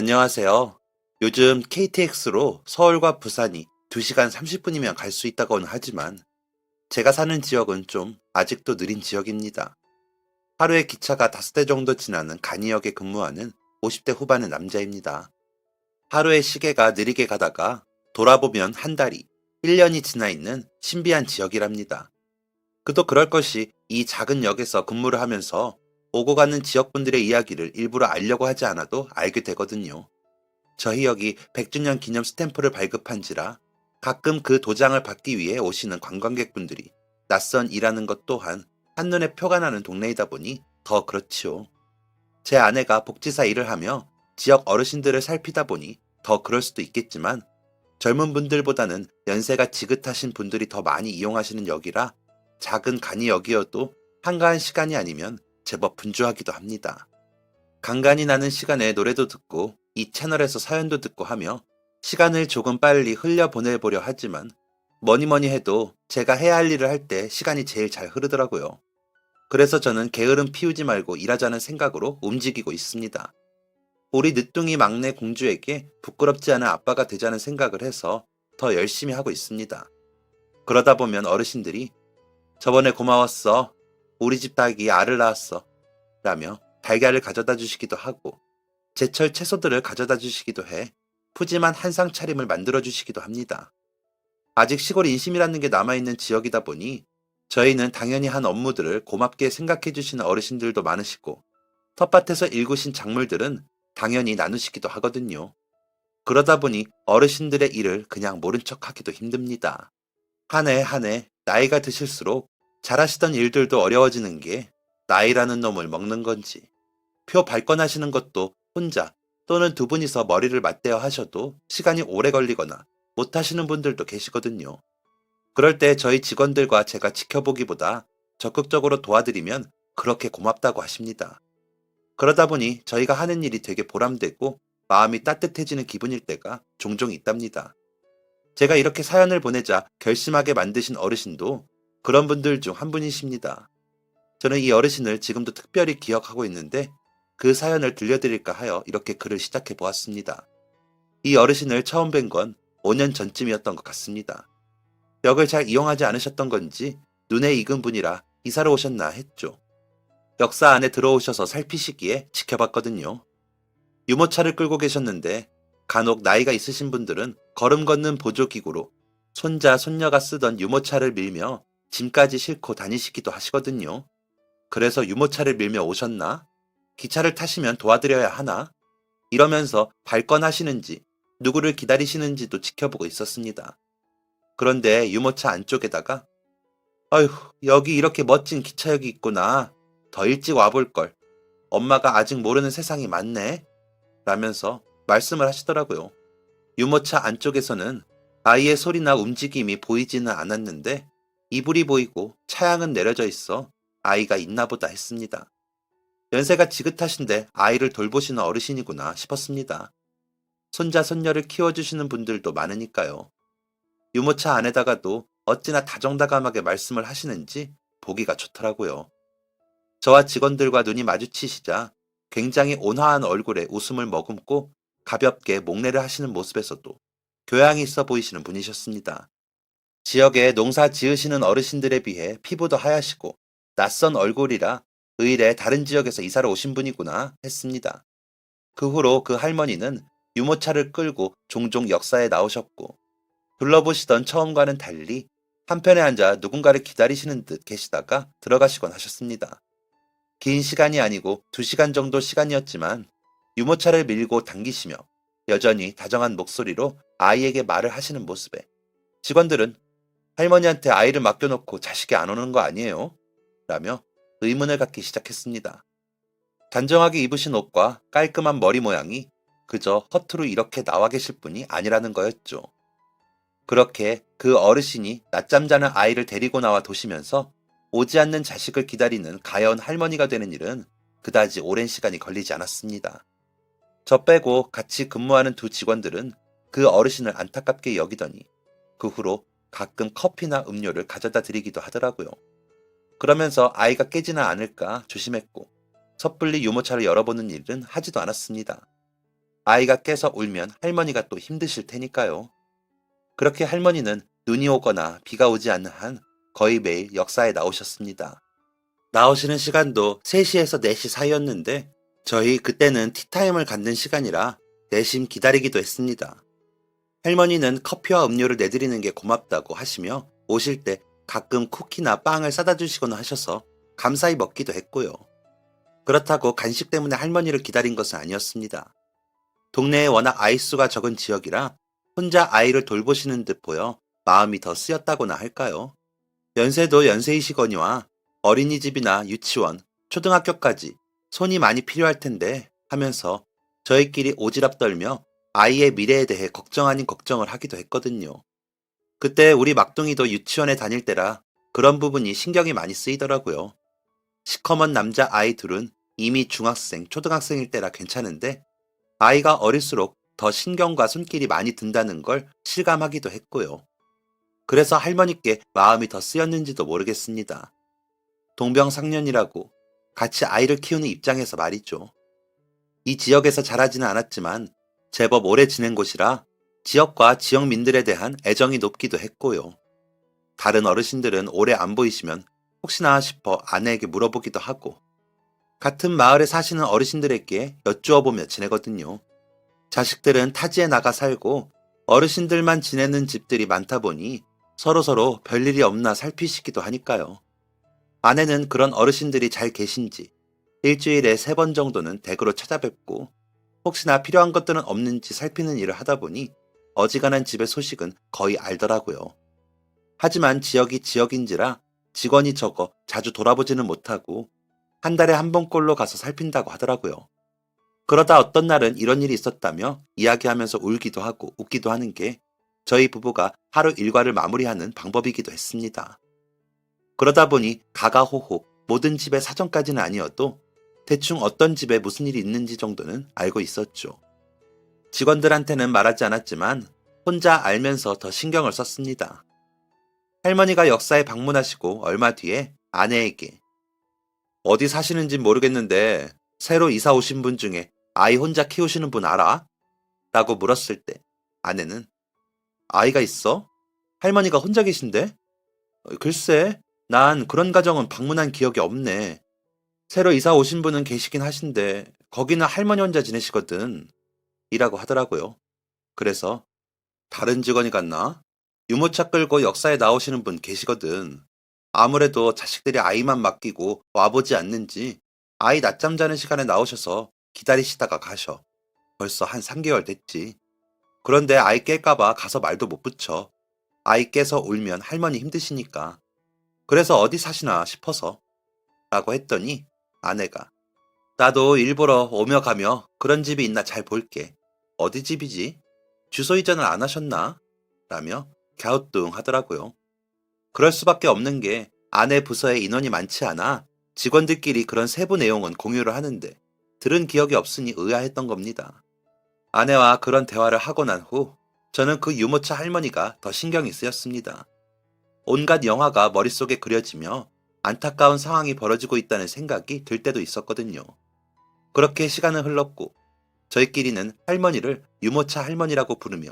안녕하세요. 요즘 KTX로 서울과 부산이 2시간 30분이면 갈 수 있다고는 하지만 제가 사는 지역은 좀 아직도 느린 지역입니다. 하루에 기차가 5대 정도 지나는 간이역에 근무하는 50대 후반의 남자입니다. 하루에 시계가 느리게 가다가 돌아보면 한 달이, 1년이 지나 있는 신비한 지역이랍니다. 그도 그럴 것이 이 작은 역에서 근무를 하면서 오고 가는 지역분들의 이야기를 일부러 알려고 하지 않아도 알게 되거든요. 저희 역이 100주년 기념 스탬프를 발급한지라 가끔 그 도장을 받기 위해 오시는 관광객분들이 낯선 일하는 것 또한 한눈에 표가 나는 동네이다 보니 더 그렇지요. 제 아내가 복지사 일을 하며 지역 어르신들을 살피다 보니 더 그럴 수도 있겠지만 젊은 분들보다는 연세가 지긋하신 분들이 더 많이 이용하시는 역이라 작은 간이역이어도 한가한 시간이 아니면 제법 분주하기도 합니다. 간간이 나는 시간에 노래도 듣고 이 채널에서 사연도 듣고 하며 시간을 조금 빨리 흘려보내보려 하지만 뭐니 뭐니 해도 제가 해야 할 일을 할 때 시간이 제일 잘 흐르더라고요. 그래서 저는 게으름 피우지 말고 일하자는 생각으로 움직이고 있습니다. 우리 늦둥이 막내 공주에게 부끄럽지 않은 아빠가 되자는 생각을 해서 더 열심히 하고 있습니다. 그러다 보면 어르신들이 저번에 고마웠어. 우리 집 닭이 알을 낳았어. 라며 달걀을 가져다 주시기도 하고 제철 채소들을 가져다 주시기도 해 푸짐한 한상 차림을 만들어 주시기도 합니다. 아직 시골 인심이라는 게 남아있는 지역이다 보니 저희는 당연히 한 업무들을 고맙게 생각해 주시는 어르신들도 많으시고 텃밭에서 일구신 작물들은 당연히 나누시기도 하거든요. 그러다 보니 어르신들의 일을 그냥 모른 척 하기도 힘듭니다. 한 해 한 해 나이가 드실수록 잘하시던 일들도 어려워지는 게 나이라는 놈을 먹는 건지 표 발권하시는 것도 혼자 또는 두 분이서 머리를 맞대어 하셔도 시간이 오래 걸리거나 못하시는 분들도 계시거든요. 그럴 때 저희 직원들과 제가 지켜보기보다 적극적으로 도와드리면 그렇게 고맙다고 하십니다. 그러다 보니 저희가 하는 일이 되게 보람되고 마음이 따뜻해지는 기분일 때가 종종 있답니다. 제가 이렇게 사연을 보내자 결심하게 만드신 어르신도 그런 분들 중 한 분이십니다. 저는 이 어르신을 지금도 특별히 기억하고 있는데 그 사연을 들려드릴까 하여 이렇게 글을 시작해 보았습니다. 이 어르신을 처음 뵌 건 5년 전쯤이었던 것 같습니다. 역을 잘 이용하지 않으셨던 건지 눈에 익은 분이라 이사를 오셨나 했죠. 역사 안에 들어오셔서 살피시기에 지켜봤거든요. 유모차를 끌고 계셨는데 간혹 나이가 있으신 분들은 걸음 걷는 보조기구로 손자, 손녀가 쓰던 유모차를 밀며 짐까지 싣고 다니시기도 하시거든요. 그래서 유모차를 밀며 오셨나? 기차를 타시면 도와드려야 하나? 이러면서 발권하시는지 누구를 기다리시는지도 지켜보고 있었습니다. 그런데 유모차 안쪽에다가 어휴, 여기 이렇게 멋진 기차역이 있구나. 더 일찍 와볼걸. 엄마가 아직 모르는 세상이 많네. 라면서 말씀을 하시더라고요. 유모차 안쪽에서는 아이의 소리나 움직임이 보이지는 않았는데 이불이 보이고 차양은 내려져 있어 아이가 있나 보다 했습니다. 연세가 지긋하신데 아이를 돌보시는 어르신이구나 싶었습니다. 손자, 손녀를 키워주시는 분들도 많으니까요. 유모차 안에다가도 어찌나 다정다감하게 말씀을 하시는지 보기가 좋더라고요. 저와 직원들과 눈이 마주치시자 굉장히 온화한 얼굴에 웃음을 머금고 가볍게 목례를 하시는 모습에서도 교양이 있어 보이시는 분이셨습니다. 지역에 농사 지으시는 어르신들에 비해 피부도 하얗시고 낯선 얼굴이라 의뢰 다른 지역에서 이사를 오신 분이구나 했습니다. 그 후로 그 할머니는 유모차를 끌고 종종 역사에 나오셨고 둘러보시던 처음과는 달리 한편에 앉아 누군가를 기다리시는 듯 계시다가 들어가시곤 하셨습니다. 긴 시간이 아니고 2시간 정도 시간이었지만 유모차를 밀고 당기시며 여전히 다정한 목소리로 아이에게 말을 하시는 모습에 직원들은 할머니한테 아이를 맡겨놓고 자식이 안 오는 거 아니에요? 라며 의문을 갖기 시작했습니다. 단정하게 입으신 옷과 깔끔한 머리 모양이 그저 허투루 이렇게 나와 계실 분이 아니라는 거였죠. 그렇게 그 어르신이 낮잠 자는 아이를 데리고 나와 도시면서 오지 않는 자식을 기다리는 가여운 할머니가 되는 일은 그다지 오랜 시간이 걸리지 않았습니다. 저 빼고 같이 근무하는 두 직원들은 그 어르신을 안타깝게 여기더니 그 후로 가끔 커피나 음료를 가져다 드리기도 하더라고요. 그러면서 아이가 깨지나 않을까 조심했고 섣불리 유모차를 열어보는 일은 하지도 않았습니다. 아이가 깨서 울면 할머니가 또 힘드실 테니까요. 그렇게 할머니는 눈이 오거나 비가 오지 않는 한 거의 매일 역사에 나오셨습니다. 나오시는 시간도 3시에서 4시 사이였는데 저희 그때는 티타임을 갖는 시간이라 내심 기다리기도 했습니다. 할머니는 커피와 음료를 내드리는 게 고맙다고 하시며 오실 때 가끔 쿠키나 빵을 싸다 주시거나 하셔서 감사히 먹기도 했고요. 그렇다고 간식 때문에 할머니를 기다린 것은 아니었습니다. 동네에 워낙 아이수가 적은 지역이라 혼자 아이를 돌보시는 듯 보여 마음이 더 쓰였다고나 할까요? 연세도 연세이시거니와 어린이집이나 유치원, 초등학교까지 손이 많이 필요할 텐데 하면서 저희끼리 오지랖 떨며 아이의 미래에 대해 걱정 아닌 걱정을 하기도 했거든요. 그때 우리 막둥이도 유치원에 다닐 때라 그런 부분이 신경이 많이 쓰이더라고요. 시커먼 남자 아이 둘은 이미 중학생, 초등학생일 때라 괜찮은데 아이가 어릴수록 더 신경과 손길이 많이 든다는 걸 실감하기도 했고요. 그래서 할머니께 마음이 더 쓰였는지도 모르겠습니다. 동병상련이라고 같이 아이를 키우는 입장에서 말이죠. 이 지역에서 자라지는 않았지만 제법 오래 지낸 곳이라 지역과 지역민들에 대한 애정이 높기도 했고요. 다른 어르신들은 오래 안 보이시면 혹시나 싶어 아내에게 물어보기도 하고 같은 마을에 사시는 어르신들에게 여쭈어보며 지내거든요. 자식들은 타지에 나가 살고 어르신들만 지내는 집들이 많다 보니 서로서로 별일이 없나 살피시기도 하니까요. 아내는 그런 어르신들이 잘 계신지 일주일에 3번 정도는 댁으로 찾아뵙고 혹시나 필요한 것들은 없는지 살피는 일을 하다 보니 어지간한 집의 소식은 거의 알더라고요. 하지만 지역이 지역인지라 직원이 적어 자주 돌아보지는 못하고 한 달에 1번꼴로 가서 살핀다고 하더라고요. 그러다 어떤 날은 이런 일이 있었다며 이야기하면서 울기도 하고 웃기도 하는 게 저희 부부가 하루 일과를 마무리하는 방법이기도 했습니다. 그러다 보니 가가호호 모든 집의 사정까지는 아니어도 대충 어떤 집에 무슨 일이 있는지 정도는 알고 있었죠. 직원들한테는 말하지 않았지만 혼자 알면서 더 신경을 썼습니다. 할머니가 역사에 방문하시고 얼마 뒤에 아내에게 어디 사시는진 모르겠는데 새로 이사 오신 분 중에 아이 혼자 키우시는 분 알아? 라고 물었을 때 아내는 아이가 있어? 할머니가 혼자 계신데? 글쎄, 난 그런 가정은 방문한 기억이 없네. 새로 이사 오신 분은 계시긴 하신데 거기는 할머니 혼자 지내시거든. 이라고 하더라고요. 그래서 다른 직원이 갔나? 유모차 끌고 역사에 나오시는 분 계시거든. 아무래도 자식들이 아이만 맡기고 와보지 않는지 아이 낮잠 자는 시간에 나오셔서 기다리시다가 가셔. 벌써 한 3개월 됐지. 그런데 아이 깰까봐 가서 말도 못 붙여. 아이 깨서 울면 할머니 힘드시니까. 그래서 어디 사시나 싶어서. 라고 했더니 아내가 나도 일부러 오며 가며 그런 집이 있나 잘 볼게. 어디 집이지? 주소 이전을 안 하셨나? 라며 갸우뚱 하더라고요. 그럴 수밖에 없는 게 아내 부서에 인원이 많지 않아 직원들끼리 그런 세부 내용은 공유를 하는데 들은 기억이 없으니 의아했던 겁니다. 아내와 그런 대화를 하고 난 후 저는 그 유모차 할머니가 더 신경이 쓰였습니다. 온갖 영화가 머릿속에 그려지며 안타까운 상황이 벌어지고 있다는 생각이 들 때도 있었거든요. 그렇게 시간은 흘렀고 저희끼리는 할머니를 유모차 할머니라고 부르며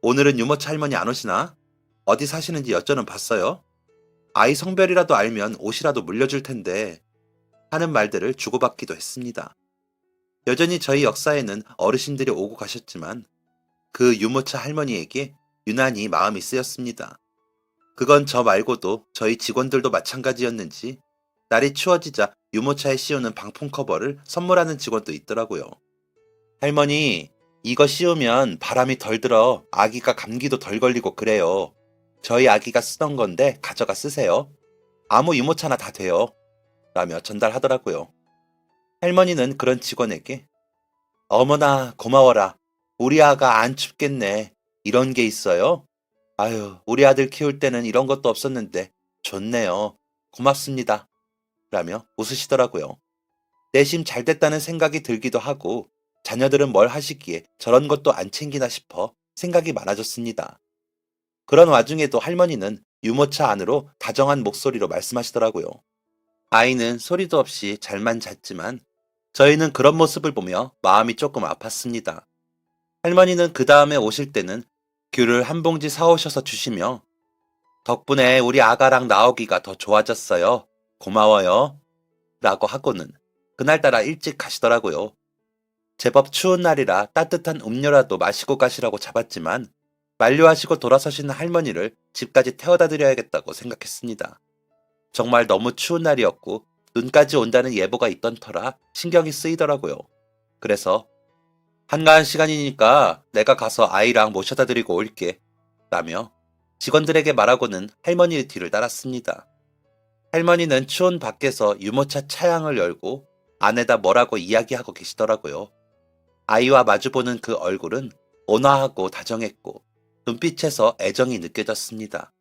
오늘은 유모차 할머니 안 오시나? 어디 사시는지 여쭤는 봤어요? 아이 성별이라도 알면 옷이라도 물려줄 텐데 하는 말들을 주고받기도 했습니다. 여전히 저희 역사에는 어르신들이 오고 가셨지만 그 유모차 할머니에게 유난히 마음이 쓰였습니다. 그건 저 말고도 저희 직원들도 마찬가지였는지 날이 추워지자 유모차에 씌우는 방풍 커버를 선물하는 직원도 있더라고요. 할머니, 이거 씌우면 바람이 덜 들어 아기가 감기도 덜 걸리고 그래요. 저희 아기가 쓰던 건데 가져가 쓰세요. 아무 유모차나 다 돼요. 라며 전달하더라고요. 할머니는 그런 직원에게 어머나 고마워라. 우리 아가 안 춥겠네. 이런 게 있어요? 아유, 우리 아들 키울 때는 이런 것도 없었는데 좋네요. 고맙습니다. 라며 웃으시더라고요. 내심 잘 됐다는 생각이 들기도 하고 자녀들은 뭘 하시기에 저런 것도 안 챙기나 싶어 생각이 많아졌습니다. 그런 와중에도 할머니는 유모차 안으로 다정한 목소리로 말씀하시더라고요. 아이는 소리도 없이 잘만 잤지만 저희는 그런 모습을 보며 마음이 조금 아팠습니다. 할머니는 그 다음에 오실 때는 귤을 한 봉지 사오셔서 주시며 덕분에 우리 아가랑 나오기가 더 좋아졌어요. 고마워요. 라고 하고는 그날따라 일찍 가시더라고요. 제법 추운 날이라 따뜻한 음료라도 마시고 가시라고 잡았지만 만류하시고 돌아서시는 할머니를 집까지 태워다 드려야겠다고 생각했습니다. 정말 너무 추운 날이었고 눈까지 온다는 예보가 있던 터라 신경이 쓰이더라고요. 그래서 한가한 시간이니까 내가 가서 아이랑 모셔다 드리고 올게 라며 직원들에게 말하고는 할머니의 뒤를 따랐습니다. 할머니는 추운 밖에서 유모차 차양을 열고 안에다 뭐라고 이야기하고 계시더라고요. 아이와 마주보는 그 얼굴은 온화하고 다정했고 눈빛에서 애정이 느껴졌습니다.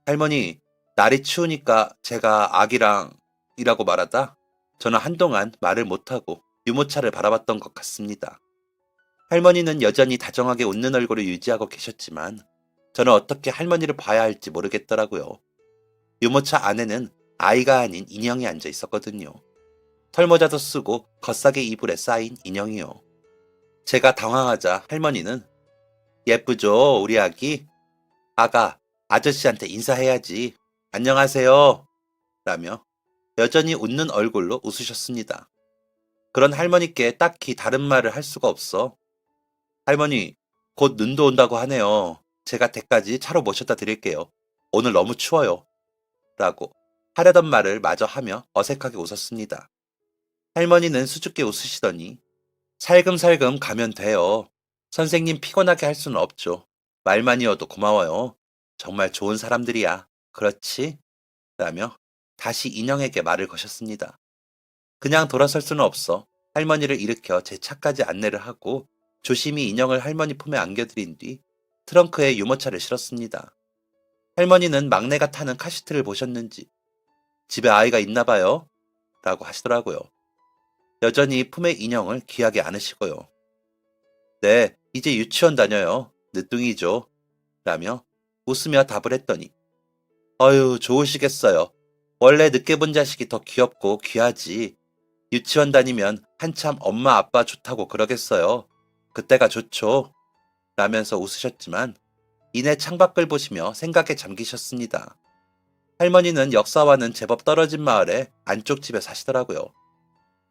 할머니, 날이 추우니까 제가 아기랑 이라고 말하다 저는 한동안 말을 못하고 유모차를 바라봤던 것 같습니다. 할머니는 여전히 다정하게 웃는 얼굴을 유지하고 계셨지만 저는 어떻게 할머니를 봐야 할지 모르겠더라고요. 유모차 안에는 아이가 아닌 인형이 앉아 있었거든요. 털모자도 쓰고 겉싸개 이불에 쌓인 인형이요. 제가 당황하자 할머니는 예쁘죠, 우리 아기? 아가, 아저씨한테 인사해야지. 안녕하세요. 라며 여전히 웃는 얼굴로 웃으셨습니다. 그런 할머니께 딱히 다른 말을 할 수가 없어. 할머니, 곧 눈도 온다고 하네요. 제가 댁까지 차로 모셔다 드릴게요. 오늘 너무 추워요. 라고 하려던 말을 마저 하며 어색하게 웃었습니다. 할머니는 수줍게 웃으시더니 살금살금 가면 돼요. 선생님 피곤하게 할 수는 없죠. 말만이어도 고마워요. 정말 좋은 사람들이야. 그렇지? 라며 다시 인형에게 말을 거셨습니다. 그냥 돌아설 수는 없어 할머니를 일으켜 제 차까지 안내를 하고 조심히 인형을 할머니 품에 안겨드린 뒤 트렁크에 유모차를 실었습니다. 할머니는 막내가 타는 카시트를 보셨는지 집에 아이가 있나 봐요. 라고 하시더라고요. 여전히 품에 인형을 귀하게 안으시고요. 네, 이제 유치원 다녀요. 늦둥이죠. 라며 웃으며 답을 했더니 어휴, 좋으시겠어요. 원래 늦게 본 자식이 더 귀엽고 귀하지. 유치원 다니면 한참 엄마 아빠 좋다고 그러겠어요. 그때가 좋죠. 라면서 웃으셨지만 이내 창밖을 보시며 생각에 잠기셨습니다. 할머니는 역사와는 제법 떨어진 마을에 안쪽 집에 사시더라고요.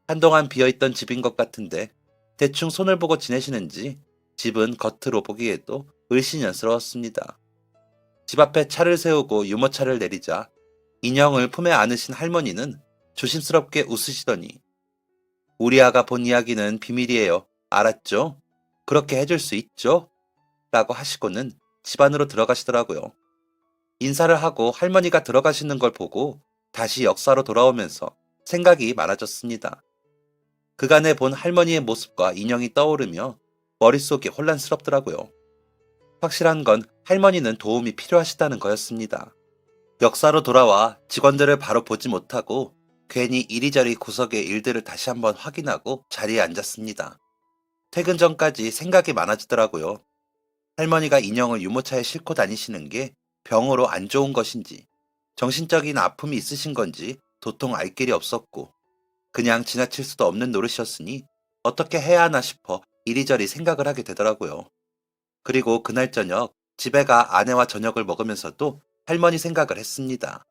한동안 비어있던 집인 것 같은데 대충 손을 보고 지내시는지 집은 겉으로 보기에도 을씨년스러웠습니다. 집 앞에 차를 세우고 유모차를 내리자 인형을 품에 안으신 할머니는 조심스럽게 웃으시더니 우리 아가 본 이야기는 비밀이에요. 알았죠? 그렇게 해줄 수 있죠? 라고 하시고는 집 안으로 들어가시더라고요. 인사를 하고 할머니가 들어가시는 걸 보고 다시 역사로 돌아오면서 생각이 많아졌습니다. 그간에 본 할머니의 모습과 인형이 떠오르며 머릿속이 혼란스럽더라고요. 확실한 건 할머니는 도움이 필요하시다는 거였습니다. 역사로 돌아와 직원들을 바로 보지 못하고 괜히 이리저리 구석의 일들을 다시 한번 확인하고 자리에 앉았습니다. 퇴근 전까지 생각이 많아지더라고요. 할머니가 인형을 유모차에 싣고 다니시는 게 병으로 안 좋은 것인지, 정신적인 아픔이 있으신 건지 도통 알 길이 없었고, 그냥 지나칠 수도 없는 노릇이었으니 어떻게 해야 하나 싶어 이리저리 생각을 하게 되더라고요. 그리고 그날 저녁 집에 가 아내와 저녁을 먹으면서도 할머니 생각을 했습니다.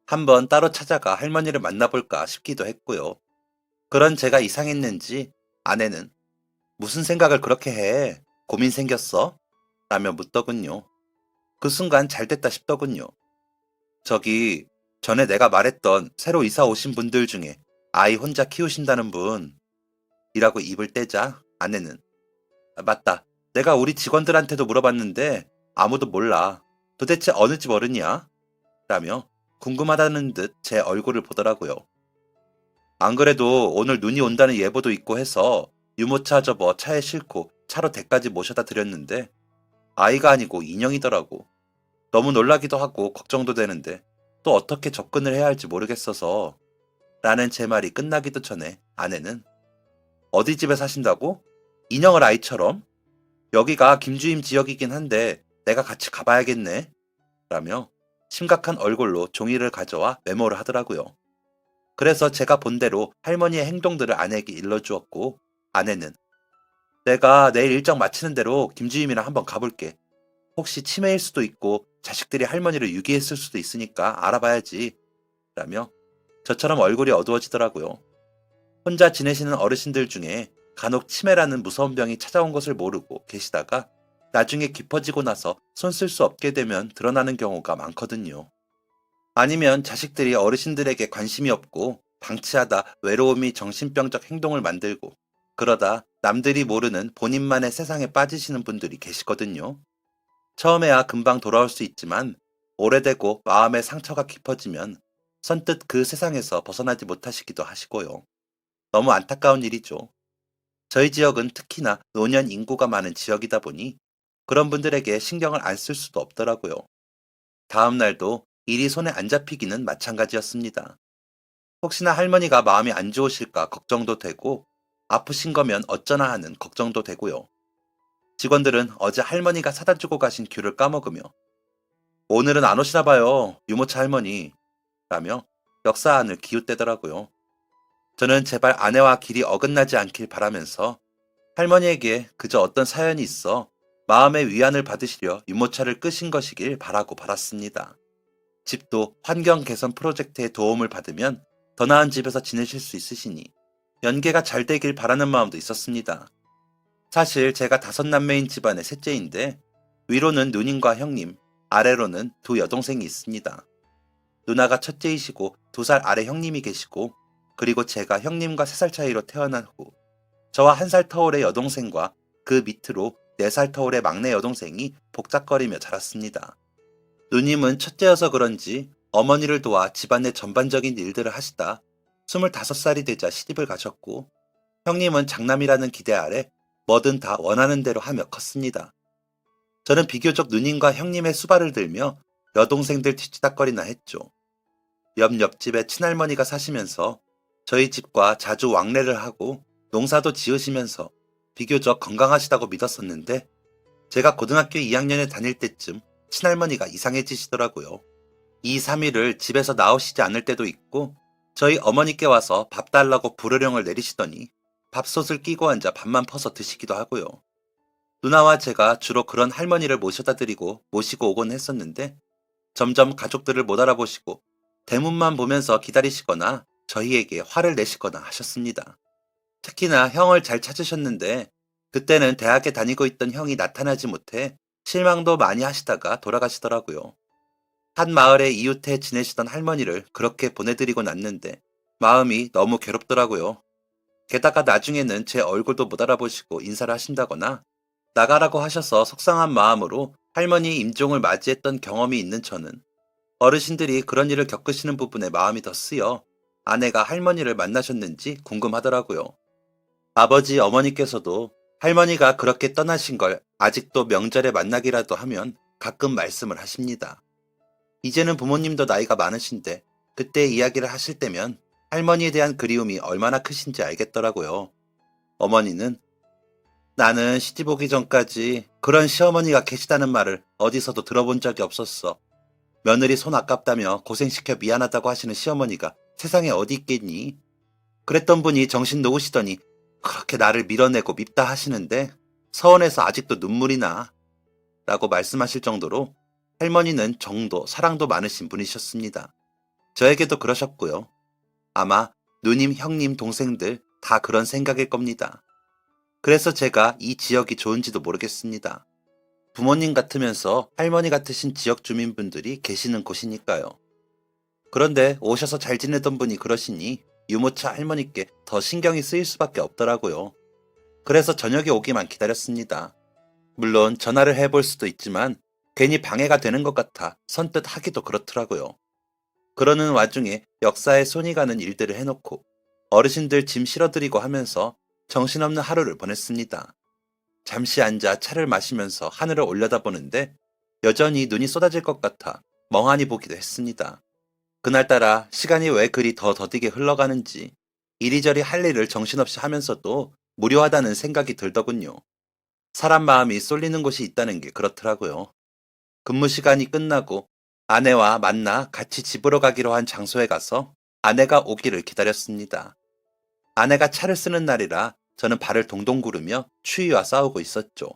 한번 따로 찾아가 할머니를 만나볼까 싶기도 했고요. 그런 제가 이상했는지 아내는 무슨 생각을 그렇게 해? 고민 생겼어? 라며 묻더군요. 그 순간 잘됐다 싶더군요. 저기 전에 내가 말했던 새로 이사 오신 분들 중에 아이 혼자 키우신다는 분 이라고 입을 떼자 아내는 맞다. 내가 우리 직원들한테도 물어봤는데 아무도 몰라. 도대체 어느 집 어른이야? 라며 궁금하다는 듯 제 얼굴을 보더라고요. 안 그래도 오늘 눈이 온다는 예보도 있고 해서 유모차 접어 차에 싣고 차로 댁까지 모셔다 드렸는데 아이가 아니고 인형이더라고. 너무 놀라기도 하고 걱정도 되는데 또 어떻게 접근을 해야 할지 모르겠어서 라는 제 말이 끝나기도 전에 아내는 어디 집에 사신다고? 인형을 아이처럼? 여기가 김주임 지역이긴 한데 내가 같이 가봐야겠네 라며 심각한 얼굴로 종이를 가져와 메모를 하더라고요. 그래서 제가 본 대로 할머니의 행동들을 아내에게 일러주었고 아내는 내가 내일 일정 마치는 대로 김주임이랑 한번 가볼게. 혹시 치매일 수도 있고 자식들이 할머니를 유기했을 수도 있으니까 알아봐야지. 라며 저처럼 얼굴이 어두워지더라고요. 혼자 지내시는 어르신들 중에 간혹 치매라는 무서운 병이 찾아온 것을 모르고 계시다가 나중에 깊어지고 나서 손 쓸 수 없게 되면 드러나는 경우가 많거든요. 아니면 자식들이 어르신들에게 관심이 없고 방치하다 외로움이 정신병적 행동을 만들고 그러다 남들이 모르는 본인만의 세상에 빠지시는 분들이 계시거든요. 처음에야 금방 돌아올 수 있지만 오래되고 마음의 상처가 깊어지면 선뜻 그 세상에서 벗어나지 못하시기도 하시고요. 너무 안타까운 일이죠. 저희 지역은 특히나 노년 인구가 많은 지역이다 보니 그런 분들에게 신경을 안 쓸 수도 없더라고요. 다음 날도 일이 손에 안 잡히기는 마찬가지였습니다. 혹시나 할머니가 마음이 안 좋으실까 걱정도 되고 아프신 거면 어쩌나 하는 걱정도 되고요. 직원들은 어제 할머니가 사다 주고 가신 귤을 까먹으며 오늘은 안 오시나 봐요. 유모차 할머니. 라며 역사 안을 기웃대더라고요. 저는 제발 아내와 길이 어긋나지 않길 바라면서 할머니에게 그저 어떤 사연이 있어 마음의 위안을 받으시려 유모차를 끄신 것이길 바라고 바랐습니다. 집도 환경 개선 프로젝트의 도움을 받으면 더 나은 집에서 지내실 수 있으시니 연계가 잘 되길 바라는 마음도 있었습니다. 사실 제가 다섯 남매인 집안의 셋째인데 위로는 누님과 형님, 아래로는 두 여동생이 있습니다. 누나가 첫째이시고 2살 아래 형님이 계시고 그리고 제가 형님과 3살 차이로 태어난 후 저와 1살 터울의 여동생과 그 밑으로 4살 터울의 막내 여동생이 복작거리며 자랐습니다. 누님은 첫째여서 그런지 어머니를 도와 집안의 전반적인 일들을 하시다 25살이 되자 시집을 가셨고 형님은 장남이라는 기대 아래 뭐든 다 원하는 대로 하며 컸습니다. 저는 비교적 누님과 형님의 수발을 들며 여동생들 뒤치다거리나 했죠. 옆집에 친할머니가 사시면서 저희 집과 자주 왕래를 하고 농사도 지으시면서 비교적 건강하시다고 믿었었는데 제가 고등학교 2학년에 다닐 때쯤 친할머니가 이상해지시더라고요. 2, 3일을 집에서 나오시지 않을 때도 있고 저희 어머니께 와서 밥 달라고 불호령을 내리시더니 밥솥을 끼고 앉아 밥만 퍼서 드시기도 하고요. 누나와 제가 주로 그런 할머니를 모셔다 드리고 모시고 오곤 했었는데 점점 가족들을 못 알아보시고 대문만 보면서 기다리시거나 저희에게 화를 내시거나 하셨습니다. 특히나 형을 잘 찾으셨는데 그때는 대학에 다니고 있던 형이 나타나지 못해 실망도 많이 하시다가 돌아가시더라고요. 한 마을에 이웃해 지내시던 할머니를 그렇게 보내드리고 났는데 마음이 너무 괴롭더라고요. 게다가 나중에는 제 얼굴도 못 알아보시고 인사를 하신다거나 나가라고 하셔서 속상한 마음으로 할머니 임종을 맞이했던 경험이 있는 저는 어르신들이 그런 일을 겪으시는 부분에 마음이 더 쓰여 아내가 할머니를 만나셨는지 궁금하더라고요. 아버지 어머니께서도 할머니가 그렇게 떠나신 걸 아직도 명절에 만나기라도 하면 가끔 말씀을 하십니다. 이제는 부모님도 나이가 많으신데 그때 이야기를 하실 때면 할머니에 대한 그리움이 얼마나 크신지 알겠더라고요. 어머니는 나는 시집 오기 전까지 그런 시어머니가 계시다는 말을 어디서도 들어본 적이 없었어. 며느리 손 아깝다며 고생시켜 미안하다고 하시는 시어머니가 세상에 어디 있겠니? 그랬던 분이 정신 놓으시더니 그렇게 나를 밀어내고 밉다 하시는데 서운해서 아직도 눈물이 나. 라고 말씀하실 정도로 할머니는 정도, 사랑도 많으신 분이셨습니다. 저에게도 그러셨고요. 아마 누님, 형님, 동생들 다 그런 생각일 겁니다. 그래서 제가 이 지역이 좋은지도 모르겠습니다. 부모님 같으면서 할머니 같으신 지역 주민분들이 계시는 곳이니까요. 그런데 오셔서 잘 지내던 분이 그러시니 유모차 할머니께 더 신경이 쓰일 수밖에 없더라고요. 그래서 저녁에 오기만 기다렸습니다. 물론 전화를 해볼 수도 있지만 괜히 방해가 되는 것 같아 선뜻 하기도 그렇더라고요. 그러는 와중에 역사에 손이 가는 일들을 해놓고 어르신들 짐 실어드리고 하면서 정신없는 하루를 보냈습니다. 잠시 앉아 차를 마시면서 하늘을 올려다보는데 여전히 눈이 쏟아질 것 같아 멍하니 보기도 했습니다. 그날따라 시간이 왜 그리 더 더디게 흘러가는지 이리저리 할 일을 정신없이 하면서도 무료하다는 생각이 들더군요. 사람 마음이 쏠리는 곳이 있다는 게 그렇더라고요. 근무 시간이 끝나고 아내와 만나 같이 집으로 가기로 한 장소에 가서 아내가 오기를 기다렸습니다. 아내가 차를 쓰는 날이라 저는 발을 동동 구르며 추위와 싸우고 있었죠.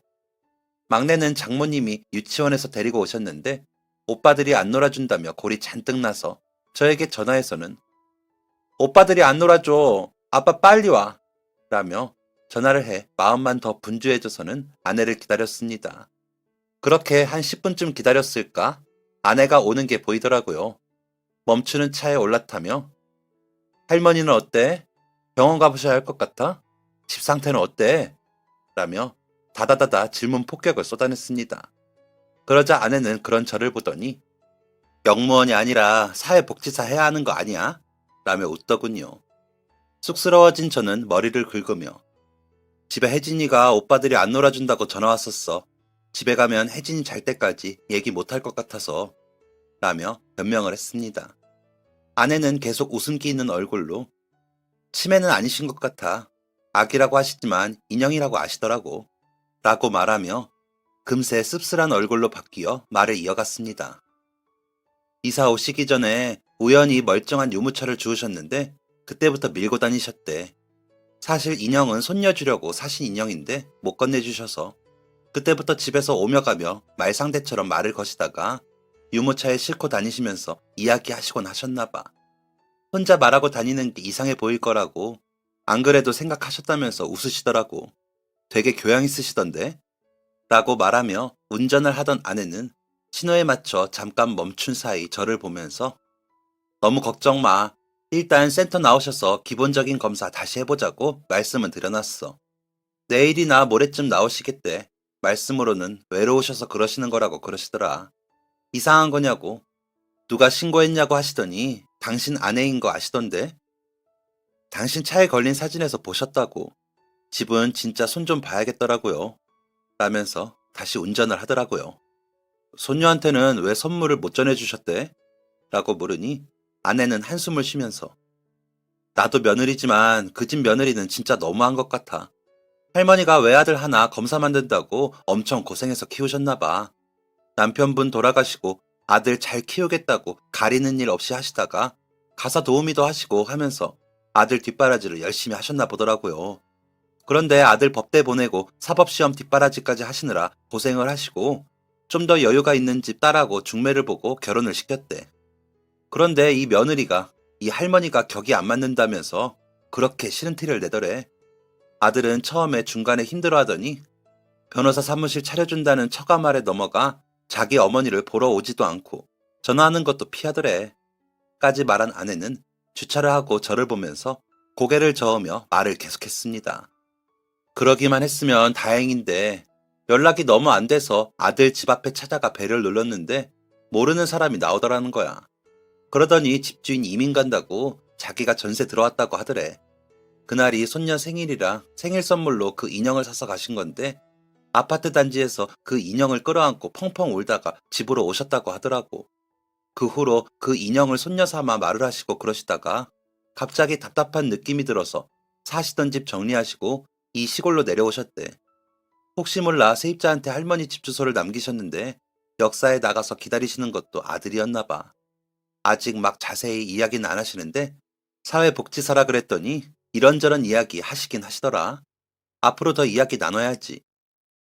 막내는 장모님이 유치원에서 데리고 오셨는데 오빠들이 안 놀아준다며 골이 잔뜩 나서 저에게 전화해서는 오빠들이 안 놀아줘. 아빠 빨리 와. 라며 전화를 해 마음만 더 분주해져서는 아내를 기다렸습니다. 그렇게 한 10분쯤 기다렸을까? 아내가 오는 게 보이더라고요. 멈추는 차에 올라타며 할머니는 어때? 병원 가보셔야 할 것 같아? 집 상태는 어때? 라며 다다다다 질문 폭격을 쏟아냈습니다. 그러자 아내는 그런 저를 보더니 영무원이 아니라 사회복지사 해야 하는 거 아니야? 라며 웃더군요. 쑥스러워진 저는 머리를 긁으며 집에 혜진이가 오빠들이 안 놀아준다고 전화 왔었어. 집에 가면 혜진이 잘 때까지 얘기 못할 것 같아서 라며 변명을 했습니다. 아내는 계속 웃음기 있는 얼굴로 치매는 아니신 것 같아. 아기라고 하시지만 인형이라고 아시더라고. 라고 말하며 금세 씁쓸한 얼굴로 바뀌어 말을 이어갔습니다. 이사 오시기 전에 우연히 멀쩡한 유모차를 주우셨는데 그때부터 밀고 다니셨대. 사실 인형은 손녀 주려고 사신 인형인데 못 건네주셔서 그때부터 집에서 오며 가며 말상대처럼 말을 거시다가 유모차에 싣고 다니시면서 이야기하시곤 하셨나봐. 혼자 말하고 다니는 게 이상해 보일 거라고 안 그래도 생각하셨다면서 웃으시더라고. 되게 교양 있으시던데? 라고 말하며 운전을 하던 아내는 신호에 맞춰 잠깐 멈춘 사이 저를 보면서 너무 걱정 마. 일단 센터 나오셔서 기본적인 검사 다시 해보자고 말씀은 드려놨어. 내일이나 모레쯤 나오시겠대. 말씀으로는 외로우셔서 그러시는 거라고 그러시더라. 이상한 거냐고. 누가 신고했냐고 하시더니 당신 아내인 거 아시던데? 당신 차에 걸린 사진에서 보셨다고. 집은 진짜 손 좀 봐야겠더라고요. 라면서 다시 운전을 하더라고요. 손녀한테는 왜 선물을 못 전해주셨대? 라고 물으니 아내는 한숨을 쉬면서 나도 며느리지만 그 집 며느리는 진짜 너무한 것 같아. 할머니가 외아들 하나 검사 만든다고 엄청 고생해서 키우셨나 봐. 남편분 돌아가시고 아들 잘 키우겠다고 가리는 일 없이 하시다가 가사 도우미도 하시고 하면서 아들 뒷바라지를 열심히 하셨나 보더라고요. 그런데 아들 법대 보내고 사법시험 뒷바라지까지 하시느라 고생을 하시고 좀 더 여유가 있는 집 딸하고 중매를 보고 결혼을 시켰대. 그런데 이 며느리가 이 할머니가 격이 안 맞는다면서 그렇게 싫은 티를 내더래. 아들은 처음에 중간에 힘들어하더니 변호사 사무실 차려준다는 처가말에 넘어가 자기 어머니를 보러 오지도 않고 전화하는 것도 피하더래. 까지 말한 아내는 주차를 하고 저를 보면서 고개를 저으며 말을 계속했습니다. 그러기만 했으면 다행인데 연락이 너무 안 돼서 아들 집 앞에 찾아가 벨을 눌렀는데 모르는 사람이 나오더라는 거야. 그러더니 집주인 이민 간다고 자기가 전세 들어왔다고 하더래. 그날이 손녀 생일이라 생일 선물로 그 인형을 사서 가신 건데 아파트 단지에서 그 인형을 끌어안고 펑펑 울다가 집으로 오셨다고 하더라고. 그 후로 그 인형을 손녀 삼아 말을 하시고 그러시다가 갑자기 답답한 느낌이 들어서 사시던 집 정리하시고 이 시골로 내려오셨대. 혹시 몰라 세입자한테 할머니 집 주소를 남기셨는데 역사에 나가서 기다리시는 것도 아들이었나 봐. 아직 막 자세히 이야기는 안 하시는데 사회복지사라 그랬더니 이런저런 이야기 하시긴 하시더라. 앞으로 더 이야기 나눠야지.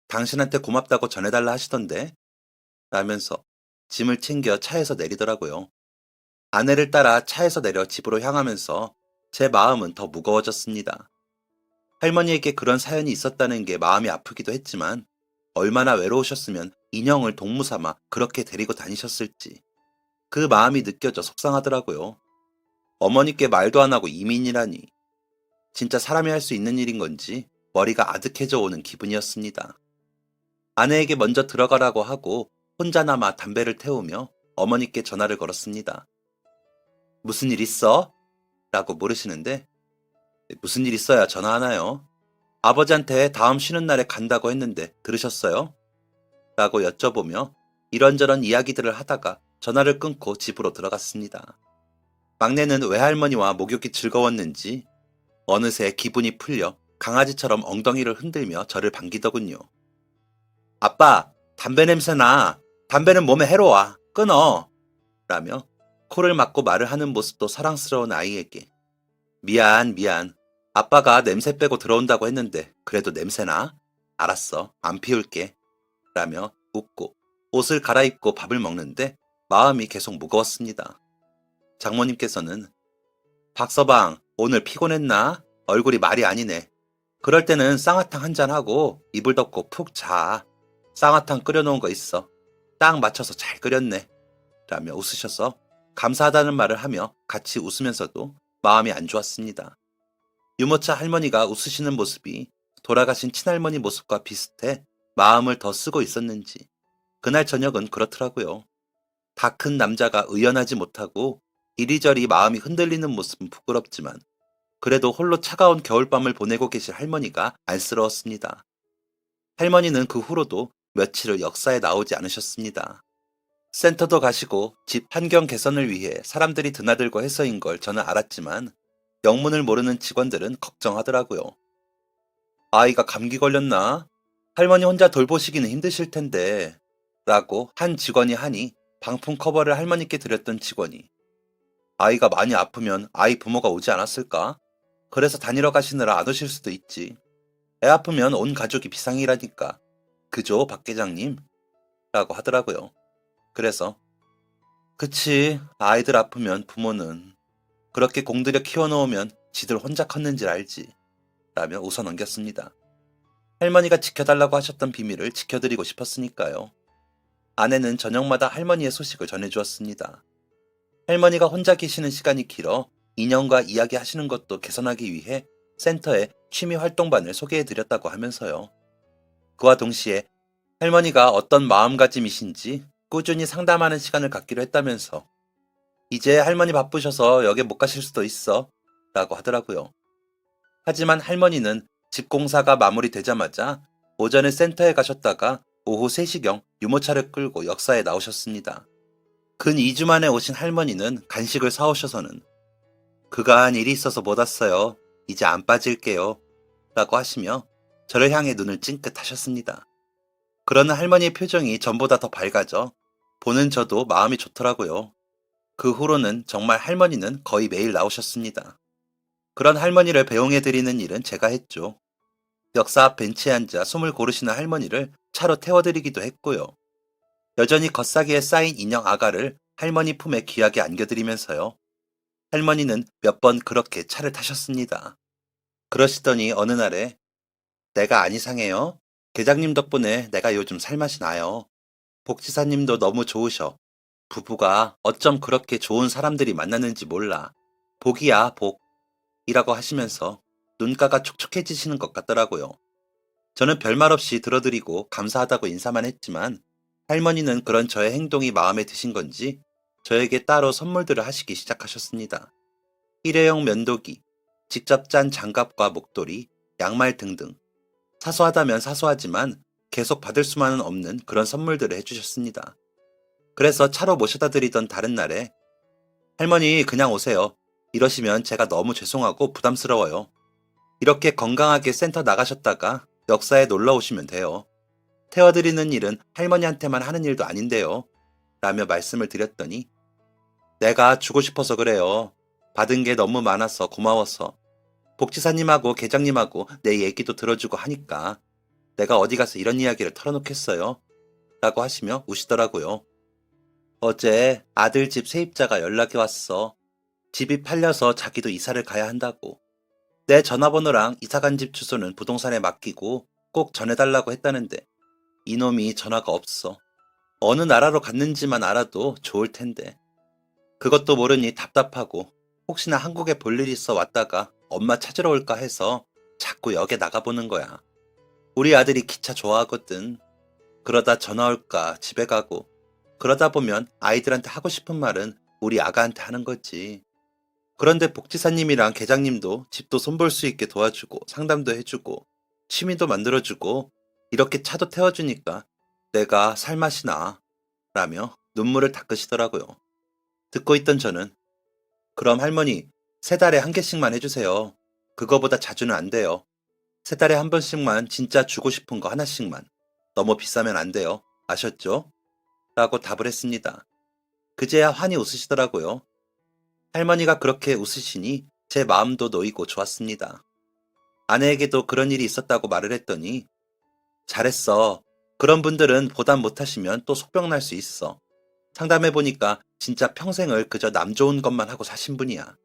당신한테 고맙다고 전해달라 하시던데? 라면서 짐을 챙겨 차에서 내리더라고요. 아내를 따라 차에서 내려 집으로 향하면서 제 마음은 더 무거워졌습니다. 할머니에게 그런 사연이 있었다는 게 마음이 아프기도 했지만 얼마나 외로우셨으면 인형을 동무 삼아 그렇게 데리고 다니셨을지 그 마음이 느껴져 속상하더라고요. 어머니께 말도 안 하고 이민이라니 진짜 사람이 할 수 있는 일인 건지 머리가 아득해져 오는 기분이었습니다. 아내에게 먼저 들어가라고 하고 혼자 남아 담배를 태우며 어머니께 전화를 걸었습니다. 무슨 일 있어? 라고 물으시는데 무슨 일 있어야 전화하나요? 아버지한테 다음 쉬는 날에 간다고 했는데 들으셨어요? 라고 여쭤보며 이런저런 이야기들을 하다가 전화를 끊고 집으로 들어갔습니다. 막내는 외할머니와 목욕이 즐거웠는지 어느새 기분이 풀려 강아지처럼 엉덩이를 흔들며 저를 반기더군요. 아빠, 담배 냄새 나. 담배는 몸에 해로워. 끊어. 라며 코를 막고 말을 하는 모습도 사랑스러운 아이에게 미안. 아빠가 냄새 빼고 들어온다고 했는데 그래도 냄새나? 알았어, 안 피울게. 라며 웃고 옷을 갈아입고 밥을 먹는데 마음이 계속 무거웠습니다. 장모님께서는 박서방, 오늘 피곤했나? 얼굴이 말이 아니네. 그럴 때는 쌍화탕 한 잔하고 이불 덮고 푹 자. 쌍화탕 끓여놓은 거 있어. 딱 맞춰서 잘 끓였네. 라며 웃으셔서 감사하다는 말을 하며 같이 웃으면서도 마음이 안 좋았습니다. 유모차 할머니가 웃으시는 모습이 돌아가신 친할머니 모습과 비슷해 마음을 더 쓰고 있었는지 그날 저녁은 그렇더라고요. 다 큰 남자가 의연하지 못하고 이리저리 마음이 흔들리는 모습은 부끄럽지만 그래도 홀로 차가운 겨울밤을 보내고 계실 할머니가 안쓰러웠습니다. 할머니는 그 후로도 며칠을 역사에 나오지 않으셨습니다. 센터도 가시고 집 환경 개선을 위해 사람들이 드나들고 해서인 걸 저는 알았지만 영문을 모르는 직원들은 걱정하더라고요. 아이가 감기 걸렸나? 할머니 혼자 돌보시기는 힘드실 텐데 라고 한 직원이 하니 방풍 커버를 할머니께 드렸던 직원이 아이가 많이 아프면 아이 부모가 오지 않았을까? 그래서 다니러 가시느라 안 오실 수도 있지. 애 아프면 온 가족이 비상이라니까. 그죠, 박 계장님? 라고 하더라고요. 그래서 그치, 아이들 아프면 부모는 그렇게 공들여 키워놓으면 지들 혼자 컸는지 알지. 라며 웃어 넘겼습니다. 할머니가 지켜달라고 하셨던 비밀을 지켜드리고 싶었으니까요. 아내는 저녁마다 할머니의 소식을 전해주었습니다. 할머니가 혼자 계시는 시간이 길어 인형과 이야기하시는 것도 개선하기 위해 센터에 취미 활동반을 소개해드렸다고 하면서요. 그와 동시에 할머니가 어떤 마음가짐이신지 꾸준히 상담하는 시간을 갖기로 했다면서 이제 할머니 바쁘셔서 여기 못 가실 수도 있어 라고 하더라고요. 하지만 할머니는 집 공사가 마무리되자마자 오전에 센터에 가셨다가 오후 3시경 유모차를 끌고 역사에 나오셨습니다. 근 2주 만에 오신 할머니는 간식을 사오셔서는 그간 일이 있어서 못 왔어요. 이제 안 빠질게요. 라고 하시며 저를 향해 눈을 찡긋 하셨습니다. 그러는 할머니의 표정이 전보다 더 밝아져 보는 저도 마음이 좋더라고요. 그 후로는 정말 할머니는 거의 매일 나오셨습니다. 그런 할머니를 배웅해드리는 일은 제가 했죠. 역사 앞 벤치에 앉아 숨을 고르시는 할머니를 차로 태워드리기도 했고요. 여전히 겉사기에 쌓인 인형 아가를 할머니 품에 귀하게 안겨드리면서요. 할머니는 몇 번 그렇게 차를 타셨습니다. 그러시더니 어느 날에 내가 안 이상해요. 계장님 덕분에 내가 요즘 살맛이 나요. 복지사님도 너무 좋으셔. 부부가 어쩜 그렇게 좋은 사람들이 만났는지 몰라. 복이야, 복. 이라고 하시면서 눈가가 촉촉해지시는 것 같더라고요. 저는 별말 없이 들어드리고 감사하다고 인사만 했지만 할머니는 그런 저의 행동이 마음에 드신 건지 저에게 따로 선물들을 하시기 시작하셨습니다. 일회용 면도기, 직접 짠 장갑과 목도리, 양말 등등. 사소하다면 사소하지만 계속 받을 수만은 없는 그런 선물들을 해주셨습니다. 그래서 차로 모셔다 드리던 다른 날에 할머니 그냥 오세요. 이러시면 제가 너무 죄송하고 부담스러워요. 이렇게 건강하게 센터 나가셨다가 역사에 놀러 오시면 돼요. 태워드리는 일은 할머니한테만 하는 일도 아닌데요. 라며 말씀을 드렸더니 내가 주고 싶어서 그래요. 받은 게 너무 많아서 고마워서. 복지사님하고 계장님하고 내 얘기도 들어주고 하니까 내가 어디 가서 이런 이야기를 털어놓겠어요. 라고 하시며 우시더라고요. 어제 아들 집 세입자가 연락이 왔어. 집이 팔려서 자기도 이사를 가야 한다고. 내 전화번호랑 이사간 집 주소는 부동산에 맡기고 꼭 전해달라고 했다는데 이놈이 전화가 없어. 어느 나라로 갔는지만 알아도 좋을 텐데. 그것도 모르니 답답하고 혹시나 한국에 볼 일 있어 왔다가 엄마 찾으러 올까 해서 자꾸 역에 나가보는 거야. 우리 아들이 기차 좋아하거든. 그러다 전화 올까 집에 가고 그러다 보면 아이들한테 하고 싶은 말은 우리 아가한테 하는 거지. 그런데 복지사님이랑 계장님도 집도 손볼 수 있게 도와주고 상담도 해주고 취미도 만들어주고 이렇게 차도 태워주니까 내가 살맛이 나 라며 눈물을 닦으시더라고요. 듣고 있던 저는 그럼 할머니 3달에 한 개씩만 해주세요. 그거보다 자주는 안 돼요. 3달에 한 번씩만 진짜 주고 싶은 거 하나씩만. 너무 비싸면 안 돼요. 아셨죠? 라고 답을 했습니다. 그제야 환히 웃으시더라고요. 할머니가 그렇게 웃으시니 제 마음도 놓이고 좋았습니다. 아내에게도 그런 일이 있었다고 말을 했더니 잘했어. 그런 분들은 보답 못하시면 또 속병 날 수 있어. 상담해보니까 진짜 평생을 그저 남 좋은 것만 하고 사신 분이야.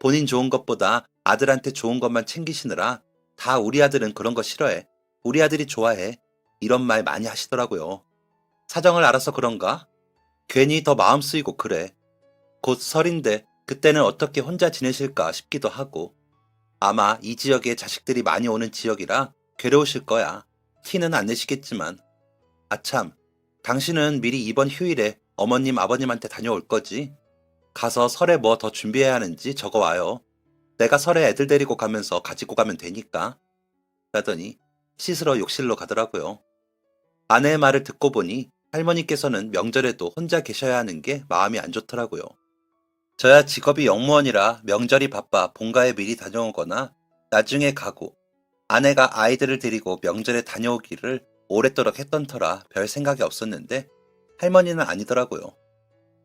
본인 좋은 것보다 아들한테 좋은 것만 챙기시느라 다 우리 아들은 그런 거 싫어해. 우리 아들이 좋아해. 이런 말 많이 하시더라고요. 사정을 알아서 그런가? 괜히 더 마음 쓰이고 그래. 곧 설인데 그때는 어떻게 혼자 지내실까 싶기도 하고. 아마 이 지역에 자식들이 많이 오는 지역이라 괴로우실 거야. 티는 안 내시겠지만. 아참, 당신은 미리 이번 휴일에 어머님 아버님한테 다녀올 거지? 가서 설에 뭐 더 준비해야 하는지 적어와요. 내가 설에 애들 데리고 가면서 가지고 가면 되니까. 라더니 씻으러 욕실로 가더라고요. 아내의 말을 듣고 보니 할머니께서는 명절에도 혼자 계셔야 하는 게 마음이 안 좋더라고요. 저야 직업이 영무원이라 명절이 바빠 본가에 미리 다녀오거나 나중에 가고 아내가 아이들을 데리고 명절에 다녀오기를 오랫도록 했던 터라 별 생각이 없었는데 할머니는 아니더라고요.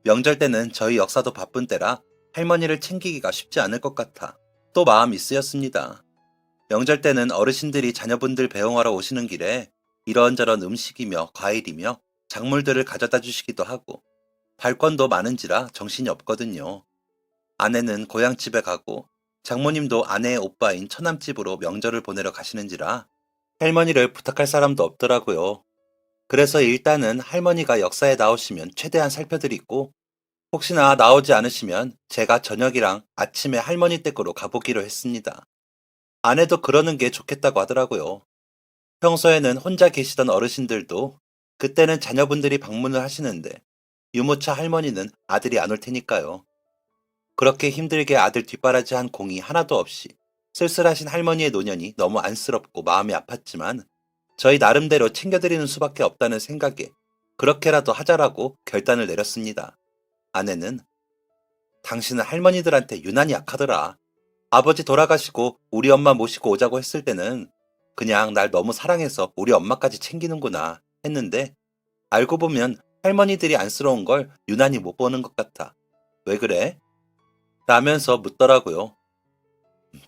명절 때는 저희 역사도 바쁜 때라 할머니를 챙기기가 쉽지 않을 것 같아 또 마음이 쓰였습니다. 명절 때는 어르신들이 자녀분들 배웅하러 오시는 길에 이런저런 음식이며 과일이며 작물들을 가져다 주시기도 하고 발권도 많은지라 정신이 없거든요. 아내는 고향집에 가고 장모님도 아내의 오빠인 처남집으로 명절을 보내러 가시는지라 할머니를 부탁할 사람도 없더라고요. 그래서 일단은 할머니가 역사에 나오시면 최대한 살펴드리고 혹시나 나오지 않으시면 제가 저녁이랑 아침에 할머니 댁으로 가보기로 했습니다. 아내도 그러는 게 좋겠다고 하더라고요. 평소에는 혼자 계시던 어르신들도 그때는 자녀분들이 방문을 하시는데 유모차 할머니는 아들이 안 올 테니까요. 그렇게 힘들게 아들 뒷바라지한 공이 하나도 없이 쓸쓸하신 할머니의 노년이 너무 안쓰럽고 마음이 아팠지만 저희 나름대로 챙겨드리는 수밖에 없다는 생각에 그렇게라도 하자라고 결단을 내렸습니다. 아내는 당신은 할머니들한테 유난히 약하더라. 아버지 돌아가시고 우리 엄마 모시고 오자고 했을 때는 그냥 날 너무 사랑해서 우리 엄마까지 챙기는구나 했는데 알고 보면 할머니들이 안쓰러운 걸 유난히 못 보는 것 같아. 왜 그래? 라면서 묻더라고요.